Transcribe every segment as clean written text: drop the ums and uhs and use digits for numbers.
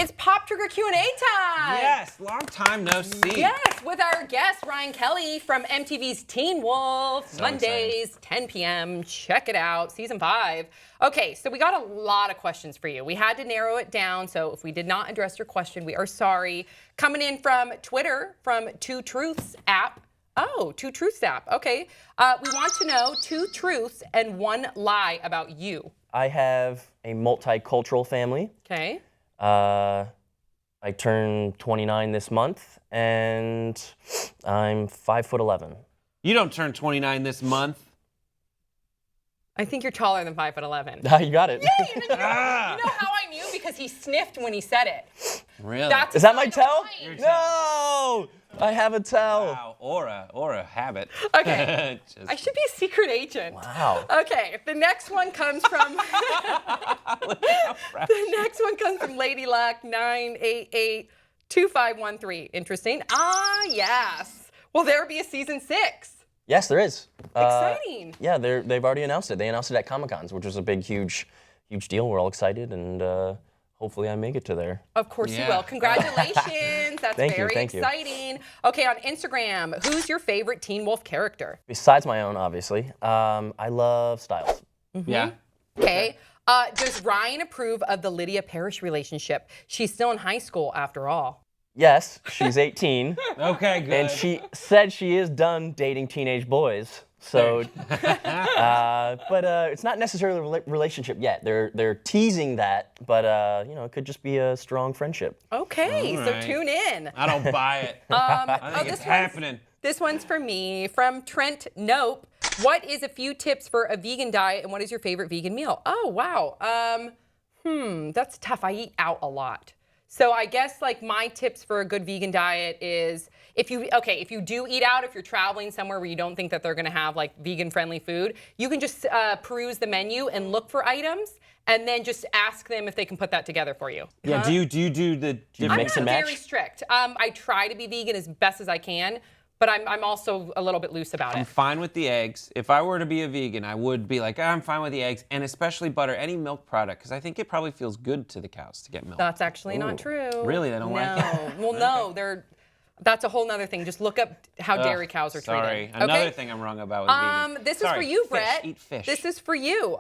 It's Pop Trigger Q&A time. Yes, long time no see. Yes, with our guest, Ryan Kelley from MTV's Teen Wolf. So Mondays, 10 p.m. Check it out, season 5. Okay, so we got a lot of questions for you. We had to narrow it down, so if we did not address your question, we are sorry. Coming in from Twitter, from Two Truths app. Oh, Two Truths app. Okay. We want to know 2 truths and 1 lie about you. I have a multicultural family. Okay. I turn 29 this month, and I'm 5'11". You don't turn 29 this month. I think you're taller than 5'11". You got it. Yeah, you know how I knew? Because he sniffed when he said it. Really? Is that my tell? Your No! I have a tell. Wow, or a habit. Okay. I should be a secret agent. Wow. Okay, the next one comes from the next one comes from Lady Luck 9882513. Interesting. Ah, yes. Will there be a season 6? Yes, there is. Exciting. Yeah, they've already announced it. They announced it at Comic-Cons, which was a big, huge deal. We're all excited, and hopefully I make it to there. Of course you will. Congratulations. That's Thank you, very thank you. exciting. Okay, on Instagram, who's your favorite Teen Wolf character? Besides my own, obviously, I love Styles. Yeah. Okay. Does Ryan approve of the Lydia Parrish relationship? She's still in high school after all. Yes, she's 18. Okay, good. And she said she is done dating teenage boys. So, but it's not necessarily a relationship yet. They're teasing that, but it could just be a strong friendship. Okay, All so right. tune in. I don't buy it. I think it's happening. This one's for me, from Trent Nope. What is a few tips for a vegan diet, and what is your favorite vegan meal? Oh, wow. That's tough. I eat out a lot. So I guess like my tips for a good vegan diet is if you do eat out, if you're traveling somewhere where you don't think that they're gonna have like vegan friendly food, you can just peruse the menu and look for items and then just ask them if they can put that together for you. Yeah, do you do the you I'm mix not and match? very strict. I try to be vegan as best as I can, but I'm also a little bit loose about I'm it. fine with the eggs. If I were to be a vegan, I would be like, I'm fine with the eggs, and especially butter, any milk product, because I think it probably feels good to the cows to get milk. That's actually not true. Really? They don't like it? No. Well, no, that's a whole nother thing. Just look up how dairy cows are Sorry. treated. Another Okay? thing I'm wrong about with vegans. This Sorry, is for you, fish. Brett. Eat fish. This is for you.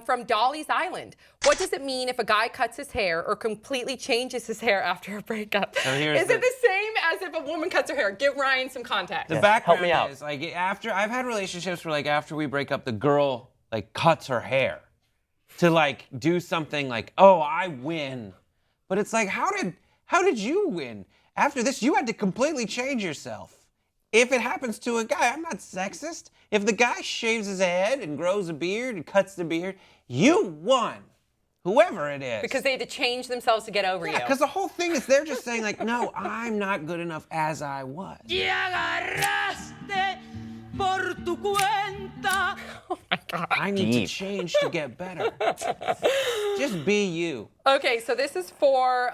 From Dolly's Island. What does it mean if a guy cuts his hair or completely changes his hair after a breakup? here's Is it the same as if a woman cuts her hair? Give Ryan some context. The background help me out. is like I've had relationships where like after we break up, the girl like cuts her hair to like do something like, oh, I win. But it's like, how did you win? After this, you had to completely change yourself. If it happens to a guy, I'm not sexist. If the guy shaves his head and grows a beard and cuts the beard, you won. Whoever it is. Because they had to change themselves to get over you. Yeah, because the whole thing is they're just saying like, no, I'm not good enough as I was. Oh my God. I need Deep. to change to get better. Just be you. Okay, so this is for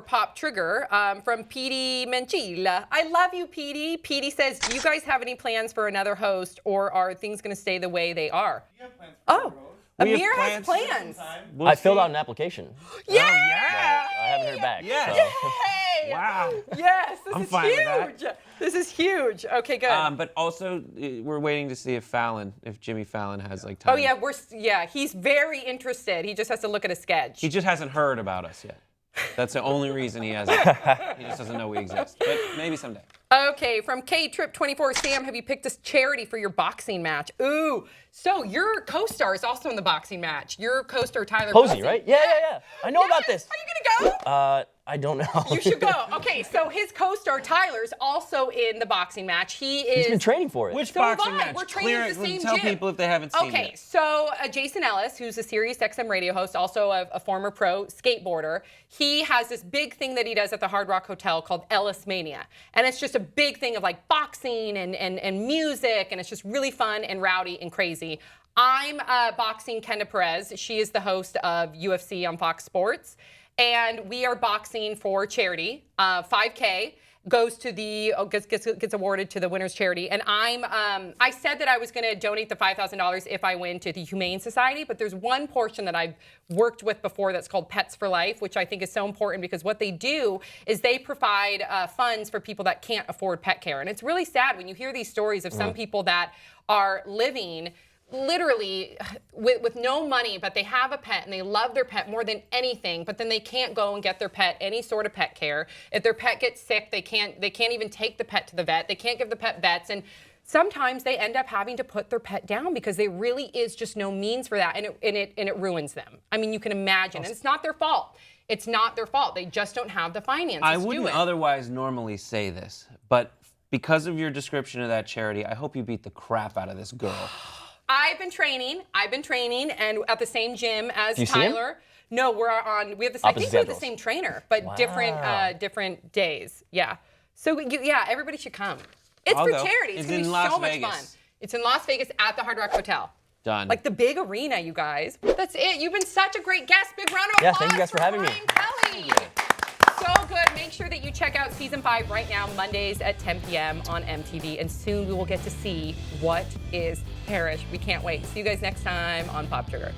Pop Trigger from Petey Menchila. I love you, Petey. Petey says, do you guys have any plans for another host, or are things going to stay the way they are? We have plans for the road. Amir has plans. We'll I filled see. out an application. Yeah! I haven't heard back. Yeah. So. Yay! Wow. Yes, this I'm is fine with that. huge. This is huge. Okay, good. But also, we're waiting to see if Jimmy Fallon has like time. Oh yeah, he's very interested. He just has to look at a sketch. He just hasn't heard about us yet. That's the only reason he hasn't. He just doesn't know we exist. But maybe someday. Okay, from K-Trip24, Sam, have you picked a charity for your boxing match? Ooh, so your co-star is also in the boxing match. Your co-star, Tyler Posey, right? Yeah. I know about this. Are you gonna go? I don't know. You should go. Okay, so his co-star Tyler's also in the boxing match. He's been training for it. Which So have boxing I. match? We're training at the same Tell gym. people if they haven't seen Okay, it. so Jason Ellis, who's a Sirius XM radio host, also a former pro skateboarder, he has this big thing that he does at the Hard Rock Hotel called Ellis Mania. And it's just a big thing of like boxing and music, and it's just really fun and rowdy and crazy. I'm boxing Kenda Perez. She is the host of UFC on Fox Sports. And we are boxing for charity, 5K. goes to gets awarded to the winner's charity. And I said that I was going to donate the $5,000 if I win to the Humane Society, but there's one portion that I've worked with before that's called Pets for Life, which I think is so important because what they do is they provide funds for people that can't afford pet care. And it's really sad when you hear these stories of some people that are living literally with no money, but they have a pet and they love their pet more than anything, but then they can't go and get their pet any sort of pet care. If their pet gets sick, they can't even take the pet to the vet. They can't give the pet vets, and sometimes they end up having to put their pet down because there really is just no means for that, and it ruins them. I mean, you can imagine, and it's not their fault. It's not their fault. They just don't have the finances I to do wouldn't it. otherwise normally say this, but because of your description of that charity, I hope you beat the crap out of this girl. I've been training, and at the same gym as Do you see him? Tyler. No, we have the I think we have the same trainer, but different days. Yeah. So everybody should come. It's I'll for go. charity. It's gonna be so much fun. It's in Las Vegas at the Hard Rock Hotel. Done. Like the big arena, you guys. That's it. You've been such a great guest. Big round of applause. Yeah, thank you guys for having me. Kelley. So good. Make sure that you check out season 5 right now, Mondays at 10 p.m. on MTV, and soon we will get to see what is Parrish. We can't wait. See you guys next time on Pop Sugar.